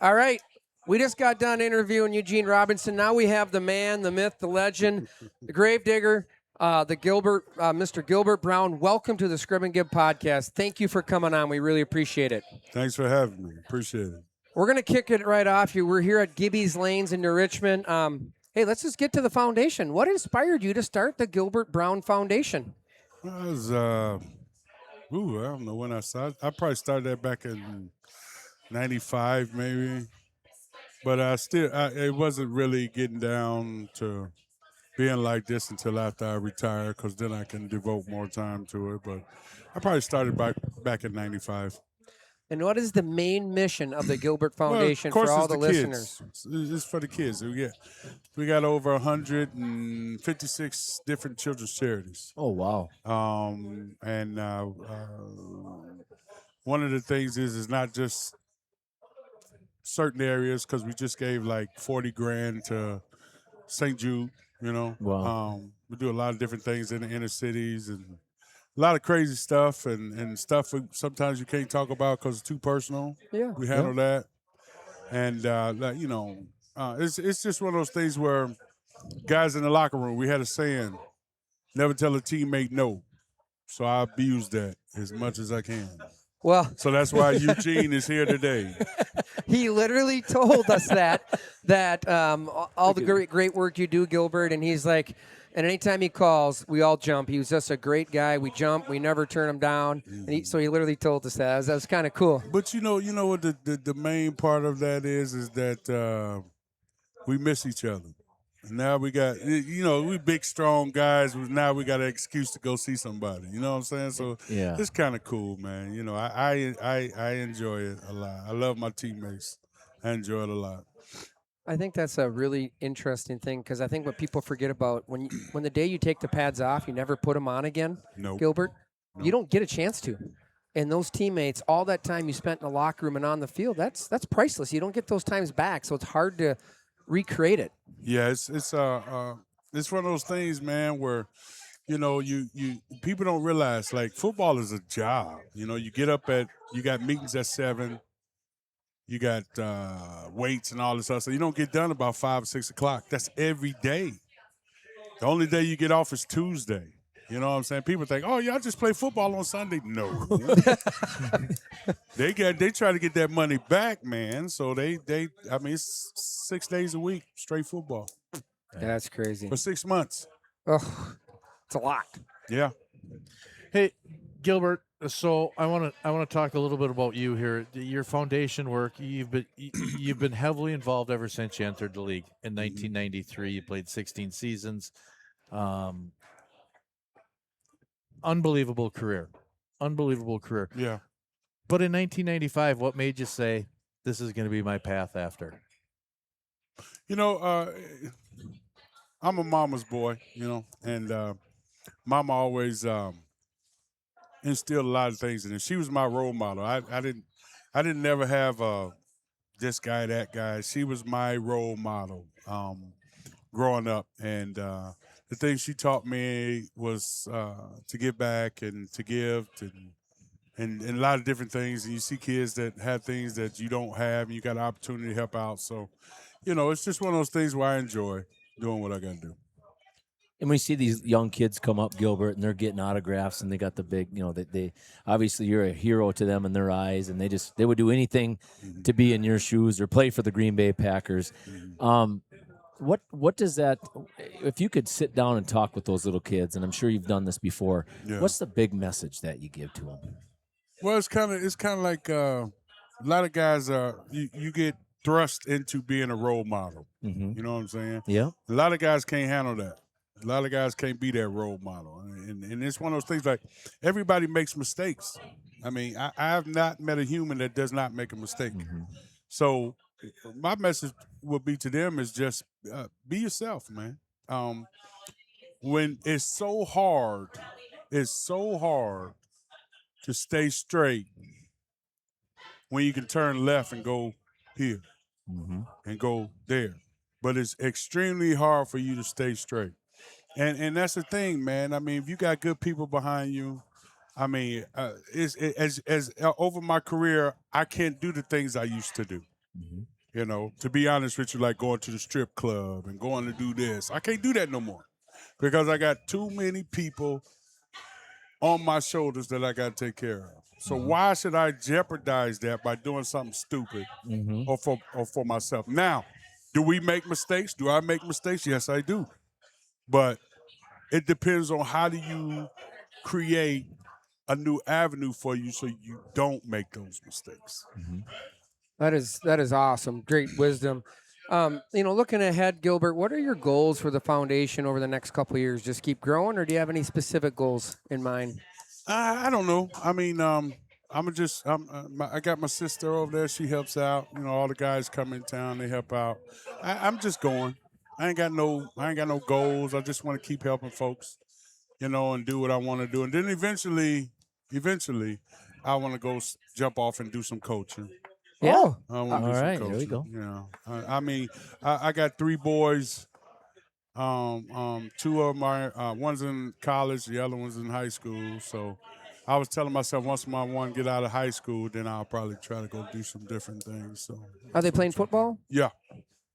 All right. We just got done interviewing Eugene Robinson. Now we have the man, the myth, the legend, the Gravedigger, Mr. Gilbert Brown. Welcome to the Scrib Gib Podcast. Thank you for coming on. We really appreciate it. Thanks for having me. Appreciate it. We're going to kick it right off here. We're here at Gibby's Lanes in New Richmond. Hey, let's just get to the foundation. What inspired you to start the Gilbert Brown Foundation? I was, I don't know when I started. I probably started that back in 95 maybe. But it wasn't really getting down to being like this until after I retired, because then I can devote more time to it. But I probably started back in 95. And what is the main mission of the Gilbert Well, Foundation of course, for all it's the kids. listeners? It's for the kids. We got over 156 different children's charities. Oh, wow. And one of the things is not just certain areas, because we just gave like 40 grand to St. Jude, Wow. We do a lot of different things in the inner cities and a lot of crazy stuff and stuff sometimes you can't talk about because it's too personal. Yeah. We handle that. And, it's just one of those things where guys in the locker room, we had a saying, never tell a teammate no. So I abuse that as much as I can. Well, So that's why Eugene is here today. he literally told us that all the great work you do, Gilbert, and he's like, and anytime he calls, we all jump. He was just a great guy. We jump. We never turn him down. And so he literally told us that. That was kind of cool. But you know what the main part of that is that we miss each other. And now we got, we big, strong guys. Now we got an excuse to go see somebody. You know what I'm saying? So Yeah. it's kind of cool, man. I enjoy it a lot. I love my teammates. I enjoy it a lot. I think that's a really interesting thing because I think what people forget about when the day you take the pads off, you never put them on again, Nope. Gilbert. Nope. You don't get a chance to. And those teammates, all that time you spent in the locker room and on the field, that's priceless. You don't get those times back, so it's hard to recreate it. Yeah, it's one of those things, man, where you people don't realize like football is a job. You get up you got meetings at 7, you got weights and all this stuff, so you don't get done about 5 or 6 o'clock. That's every day. The only day you get off is Tuesday. You know what I'm saying? People think, oh, y'all just play football on Sunday. No. They try to get that money back, man. So it's 6 days a week, straight football That's crazy. for 6 months. Oh, it's a lot. Yeah. Hey, Gilbert. So I want to talk a little bit about you here. Your foundation work. You've been heavily involved ever since you entered the league in 1993. You played 16 seasons. Unbelievable career. Yeah. But in 1995, what made you say this is going to be my path after? I'm a mama's boy, and mama always instilled a lot of things in it. She was my role model. I didn't never have this guy, that guy. She was my role model growing up, and the thing she taught me was to give back and to give and a lot of different things. And you see kids that have things that you don't have, and you got an opportunity to help out. So, it's just one of those things where I enjoy doing what I got to do. And we see these young kids come up, Gilbert, and they're getting autographs, and they got the big, they obviously you're a hero to them in their eyes, and they would do anything to be in your shoes or play for the Green Bay Packers. What does that? If you could sit down and talk with those little kids, and I'm sure you've done this before, Yeah. what's the big message that you give to them? Well, it's kind of like a lot of guys you get thrust into being a role model. Mm-hmm. You know what I'm saying? Yeah. A lot of guys can't handle that. A lot of guys can't be that role model, and it's one of those things like everybody makes mistakes. I mean, I have not met a human that does not make a mistake. Mm-hmm. So my message would be to them is just be yourself, man. When it's so hard to stay straight when you can turn left and go here Mm-hmm. and go there. But it's extremely hard for you to stay straight. And that's the thing, man. I mean, if you got good people behind you, I mean, over my career, I can't do the things I used to do. You know, to be honest with you, like going to the strip club and going to do this. I can't do that no more because I got too many people on my shoulders that I got to take care of. So why should I jeopardize that by doing something stupid or for myself? Now, do we make mistakes? Do I make mistakes? Yes, I do. But it depends on how do you create a new avenue for you so you don't make those mistakes. That is awesome. Great wisdom. Looking ahead, Gilbert, what are your goals for the foundation over the next couple of years? Just keep growing, or do you have any specific goals in mind? I don't know. I mean, I got my sister over there. She helps out. You know, all the guys come in town. They help out. I'm just going. I ain't got no goals. I just want to keep helping folks, you know, and do what I want to do. And then eventually, I want to go jump off and do some coaching. Yeah. I want to do All some right, coaching. there we go. You know, I mean, I got 3 boys. 2 of them are one's in college, the other one's in high school. So I was telling myself once my one get out of high school, then I'll probably try to go do some different things. So Are they playing football? yeah,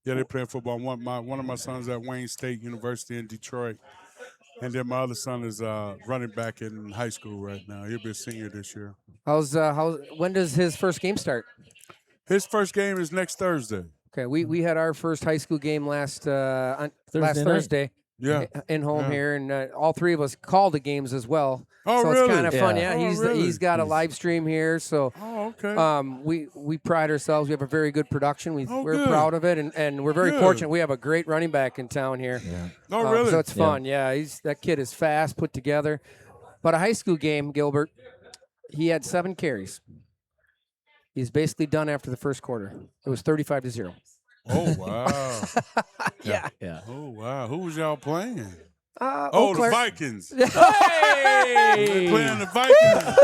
they're playing football. One of my sons at Wayne State University in Detroit, and then my other son is running back in high school right now. He'll be a senior this year. When does his first game start? His first game is next Thursday. Okay, we had our first high school game last night. Thursday. Yeah. In home Yeah. here, and all 3 of us called the games as well. Oh, so really? it's kind of fun. Yeah. Yeah, Oh, really? he's got a live stream here. So Oh, okay. we pride ourselves. We have a very good production. We're good. proud of it, and we're very Good. fortunate. We have a great running back in town here. Yeah. Oh, really? So it's fun. Yeah, that kid is fast, put together. But a high school game, Gilbert, he had 7 carries. He's basically done after the first quarter. It was 35-0. Oh, wow. Yeah. Yeah. Oh, wow. Who was y'all playing? Eau The Claire- Vikings. Hey! Playing the Vikings.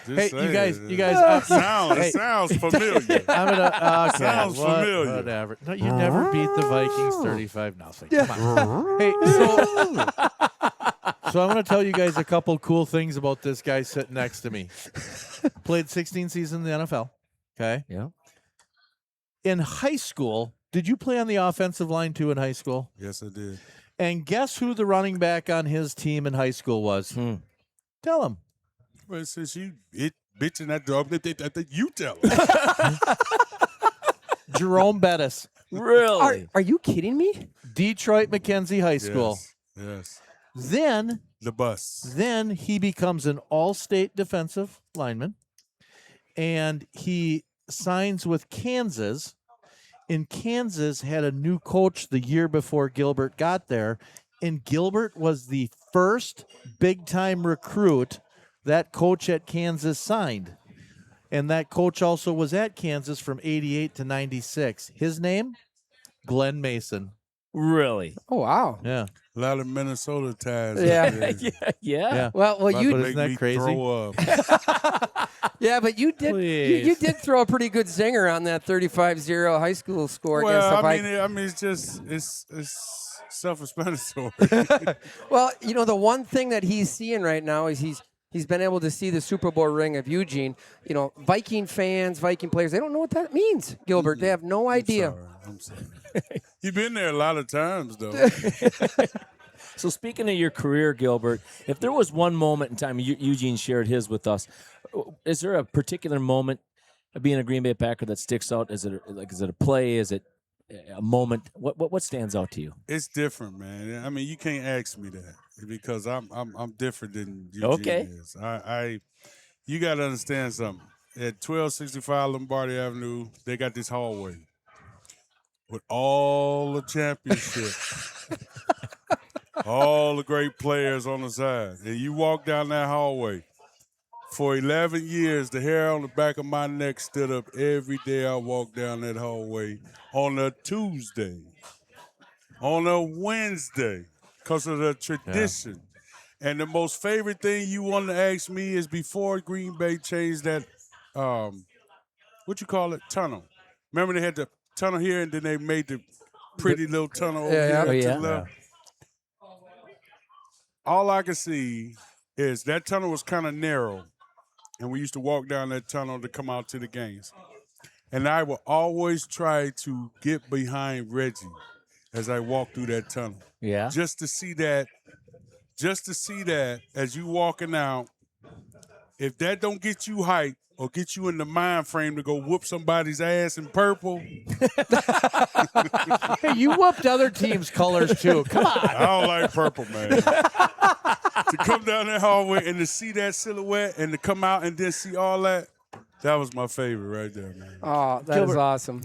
Hey, you guys. It sounds familiar. I'm gonna. Okay, Sounds familiar. Whatever. No, you never beat the Vikings 35-0. Come on. Hey, so I'm gonna tell you guys a couple cool things about this guy sitting next to me. Played 16 seasons in the NFL. Okay. Yeah. In high school, did you play on the offensive line too in high school? Yes, I did. And guess who the running back on his team in high school was? Tell him. Well, since you bitching at the you tell him. Jerome Bettis, Really? Are you kidding me? Detroit Mackenzie High School. Yes. Then The bus. he becomes an all-state defensive lineman, and he signs with Kansas. And Kansas had a new coach the year before Gilbert got there, and Gilbert was the first big-time recruit that coach at Kansas signed. And that coach also was at Kansas from 88 to 96. His name? Glenn Mason. Really? Oh wow. Yeah. A lot of Minnesota ties. Yeah. up there. Yeah. Well, But you isn't Make that me crazy? throw up. yeah, but you did Please. you did throw a pretty good zinger on that 35-0 high school score against the Well, Vikings. it's self-explanatory. Well, the one thing that he's seeing right now is he's been able to see the Super Bowl ring of Eugene. Viking fans, Viking players, they don't know what that means, Gilbert. They have no idea. I'm sorry. You've been there a lot of times, though. So speaking of your career, Gilbert, if there was one moment in time, Eugene shared his with us, is there a particular moment of being a Green Bay Packer that sticks out? Is it a play? Is it a moment? What stands out to you? It's different, man. I mean, you can't ask me that because I'm different than Eugene Okay. is. You got to understand something. At 1265 Lombardi Avenue, they got this hallway with all the championships, all the great players on the side. And you walk down that hallway. For 11 years, the hair on the back of my neck stood up every day I walked down that hallway on a Tuesday, on a Wednesday, because of the tradition. And the most favorite thing you want to ask me is before Green Bay changed that, tunnel. Remember they had the tunnel here, and then they made the pretty little tunnel over Yeah. here Oh, to yeah. the left. All I can see is that tunnel was kind of narrow. and we used to walk down that tunnel to come out to the games. And I would always try to get behind Reggie as I walked through that tunnel. Yeah. Just to see that as you walking out, if that don't get you hyped or get you in the mind frame to go whoop somebody's ass in purple, Hey, you whooped other teams' colors too. Come on. I don't like purple, man. To come down that hallway and to see that silhouette and to come out and then see all that, that was my favorite right there, man. Oh, that is Gilbert, awesome.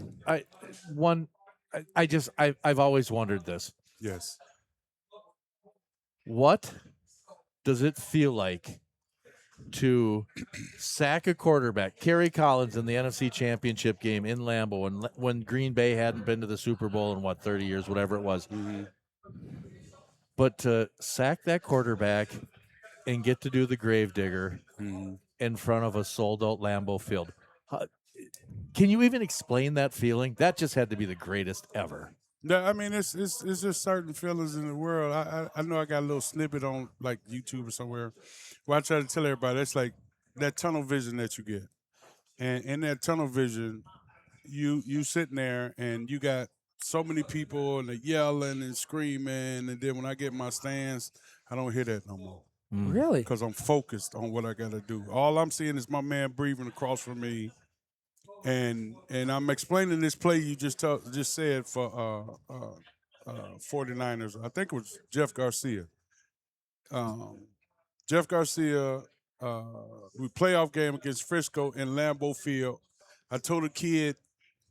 I've always wondered this. Yes. What does it feel like to sack a quarterback, Kerry Collins, in the NFC Championship game in Lambeau when Green Bay hadn't been to the Super Bowl in 30 years, whatever it was. Mm-hmm. But to sack that quarterback and get to do the Gravedigger in front of a sold-out Lambeau field. Can you even explain that feeling? That just had to be the greatest ever. No, I mean it's just certain feelings in the world. I know I got a little snippet on like YouTube or somewhere where I try to tell everybody it's like that tunnel vision that you get, and in that tunnel vision, you sitting there and you got so many people and they're yelling and screaming, and then when I get in my stands, I don't hear that no more. Really? Because I'm focused on what I got to do. All I'm seeing is my man breathing across from me. And I'm explaining this play you just said for 49ers. I think it was Jeff Garcia. Jeff Garcia, we playoff game against Frisco in Lambeau Field. I told a kid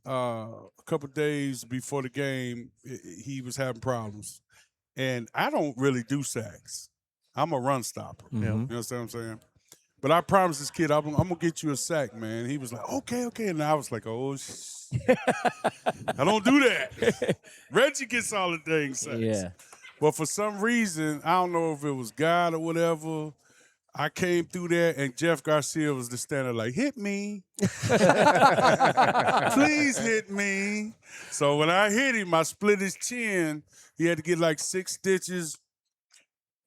a couple days before the game he was having problems. And I don't really do sacks. I'm a run stopper. Mm-hmm. You know what I'm saying? But I promised this kid, I'm going to get you a sack, man. He was like, okay. And I was like, oh, I don't do that. Reggie gets all the dang sacks. Yeah. But for some reason, I don't know if it was God or whatever, I came through there and Jeff Garcia was the standard like, hit me. Please hit me. So when I hit him, I split his chin. He had to get like 6 stitches.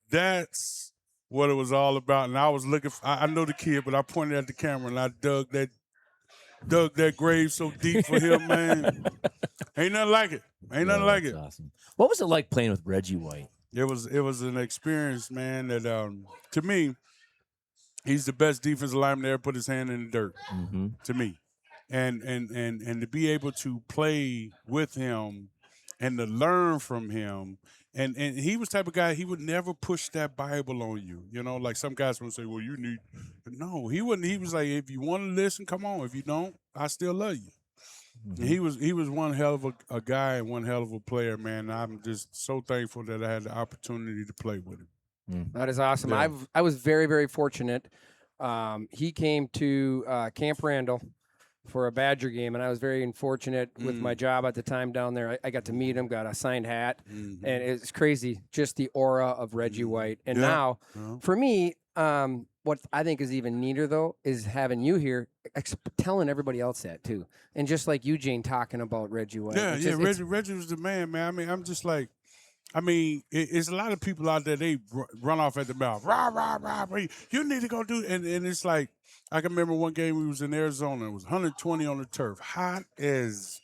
That's what it was all about. And I was looking I know the kid, but I pointed at the camera and I dug that grave so deep for him, man. Ain't nothing like it. Ain't nothing like it. Awesome. What was it like playing with Reggie White? It was an experience, man, that to me, he's the best defensive lineman to ever put his hand in the dirt. Mm-hmm. To me. And to be able to play with him and to learn from him. And he was the type of guy, he would never push that Bible on you. You know, like some guys would say, well, you need. No, he wouldn't. He was like, if you want to listen, come on. If you don't, I still love you. Mm-hmm. And he was one hell of a guy and one hell of a player, man. I'm just so thankful that I had the opportunity to play with him. That is awesome. Yeah. I was very, very fortunate. He came to Camp Randall for a Badger game, and I was very unfortunate with my job at the time down there. I got to meet him, got a signed hat, and it's crazy, just the aura of Reggie White. And now, for me, what I think is even neater, though, is having you here, telling everybody else that, too. And just like you, Jane, talking about Reggie White. Yeah, Reggie was the man, man. I mean, I'm just like, it's a lot of people out there, they run off at the mouth. Rah, rah, rah, rah. You need to go do it. And it's like, I can remember one game we was in Arizona. It was 120 on the turf. Hot as.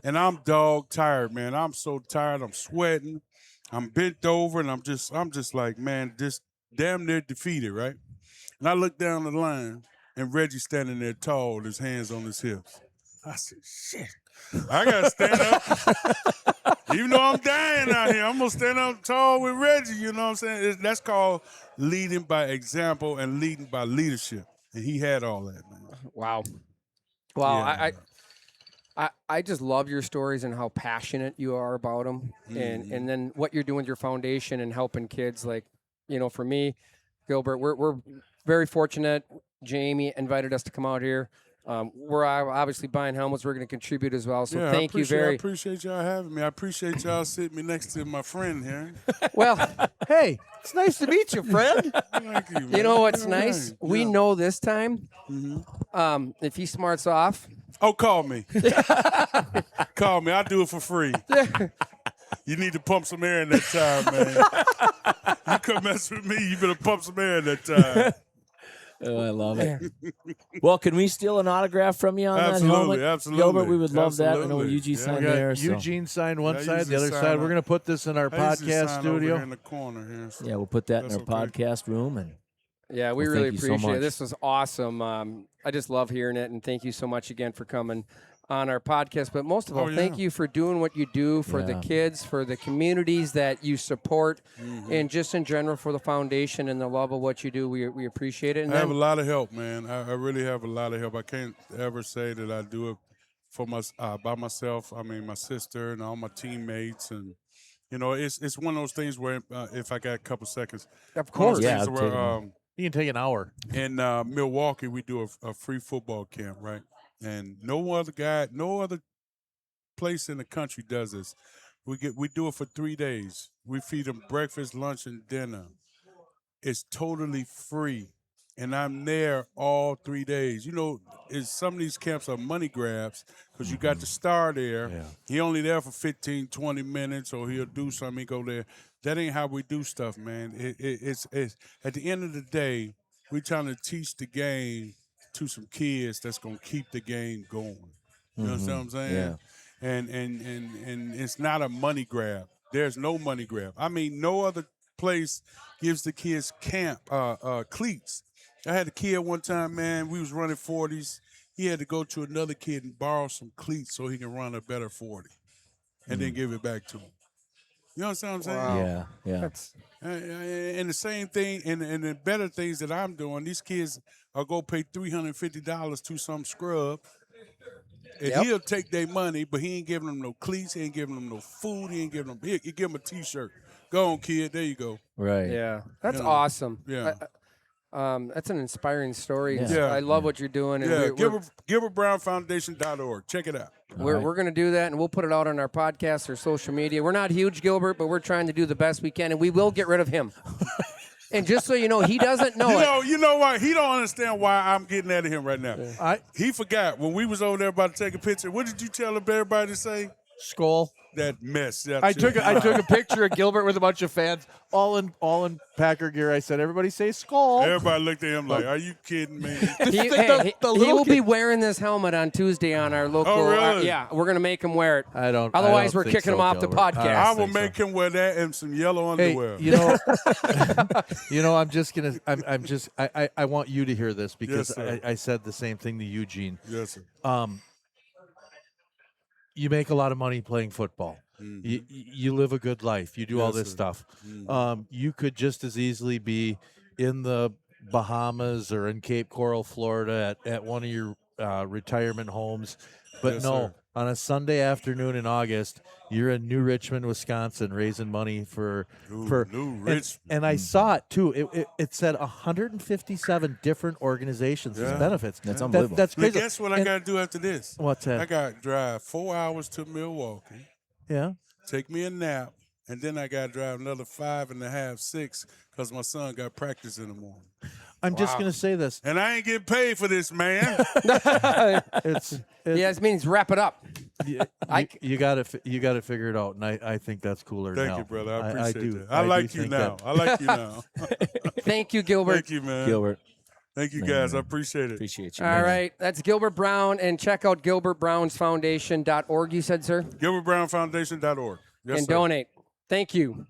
And I'm dog tired, man. I'm so tired. I'm sweating. I'm bent over, and I'm just like, man, just damn near defeated, right? And I look down the line, and Reggie's standing there tall with his hands on his hips. I said, shit. I got to stand up. Even though I'm dying out here, I'm going to stand up tall with Reggie, you know what I'm saying? That's called leading by example and leading by leadership. And he had all that, man. Wow. Wow. Yeah. I just love your stories and how passionate you are about them. And then what you're doing with your foundation and helping kids. Like, you know, for me, Gilbert, we're very fortunate. Jamie invited us to come out here. We're obviously buying helmets. We're going to contribute as well. So yeah, thank you very. I appreciate y'all having me. I appreciate y'all sitting me next to my friend here. Well, hey, it's nice to meet you, friend. Thank you, man. You know what's You're nice? right. We know this time. If he smarts off. Oh, call me. Call me. I'll do it for free. You need to pump some air in that time, man. You come mess with me, you better pump some air in that time. Oh, I love it. Well, can we steal an autograph from you on that helmet? Absolutely. Gilbert, we would love that. I know Absolutely. Eugene Yeah. signed We got there. so- Eugene signed one Yeah, I side, the usually other sign side. up. We're going to put this in our I usually podcast sign over studio. here in the corner here. So. Yeah, we'll put that in That's our okay. podcast room. And Yeah, we Well, really thank you so appreciate it. much. This was awesome. I just love hearing it, and thank you so much again for coming on our podcast. But most of all, thank you for doing what you do for the Yeah. kids, for the communities that you support, Mm-hmm. and just in general for the foundation and the love of what you do. We appreciate it. And I have a then, lot of help, man. I really have a lot of help. I can't ever say that I do it for by myself. I mean, my sister and all my teammates, and it's one of those things where if I got a couple seconds, of one of course, those Yeah, things I'll where, take 'em. You can take an hour. in Milwaukee, we do a free football camp, right? And no other place in the country does this. We do it for 3 days. We feed them breakfast, lunch, and dinner. It's totally free, and I'm there all 3 days. Some of these camps are money grabs because you got the star there. Yeah. He only there for 15, 20 minutes, or he'll do something. He go there. That ain't how we do stuff, man. It's at the end of the day, we trying to teach the game to some kids that's gonna keep the game going. You understand what I'm saying? Yeah. And it's not a money grab. There's no money grab. I mean, no other place gives the kids camp cleats. I had a kid one time, man. We was running 40s. He had to go to another kid and borrow some cleats so he can run a better 40, and then give it back to him. You understand what I'm saying? Wow. Yeah. That's And the same thing, and the better things that I'm doing, these kids are go pay $350 to some scrub, and Yep. he'll take their money, but he ain't giving them no cleats, he ain't giving them no food, he give them a T-shirt. Go on, kid, there you go. Right. yeah, that's Yeah. awesome. Yeah. That's an inspiring story. Yeah. Yeah. I love what you're doing. And Yeah, we're, Gilbert Brown Foundation.org. Check it out. We're right. going to do that, and we'll put it out on our podcast or social media. We're not huge, Gilbert, but we're trying to do the best we can, and we will get rid of him. And just so you know, he doesn't know it. You know why? He don't understand why I'm getting at him right now. He forgot when we was over there about to take a picture. What did you tell everybody to say? Skull. That mess. I took a picture of Gilbert with a bunch of fans, all in Packer gear. I said, "Everybody say skull." Everybody looked at him like, "Are you kidding me?" He, the he little will kid- be wearing this helmet on Tuesday on our local. Oh, really? Yeah, we're going to make him wear it. I don't. Otherwise, I don't we're think kicking so, him off the Gilbert. podcast. I will think so. make him wear that and some yellow Hey, underwear. I'm just gonna. I want you to hear this because Yes, sir. I said the same thing to Eugene. Yes, sir. You make a lot of money playing football. You live a good life. You do all Yes, this sir. stuff. You could just as easily be in the Bahamas or in Cape Coral, Florida, at one of your retirement homes. But Yes, no, sir. on a Sunday afternoon in August, you're in New Richmond, Wisconsin, raising money for New Richmond. And I saw it too. It said 157 different organizations as Yeah. benefits. That's unbelievable. That's Now, crazy. guess what I And- got to do after this? What's that? I got to drive 4 hours to Milwaukee, Yeah. take me a nap, and then I got to drive another 5.5, 6, because my son got practice in the morning. I'm just gonna say this. And I ain't getting paid for this, man. It's Yeah, it means wrap it up. you got to figure it out, and I think that's cooler now. Thank you, brother. I appreciate do. that. I like do you think now. that- I like you now. Thank you, Gilbert. Thank you, man. Gilbert, Thank you, guys. I appreciate it. appreciate you. All man. right, that's Gilbert Brown, and check out gilbertbrownsfoundation.org. You said, sir, GilbertBrownFoundation.org. Yes, and sir. donate. Thank you.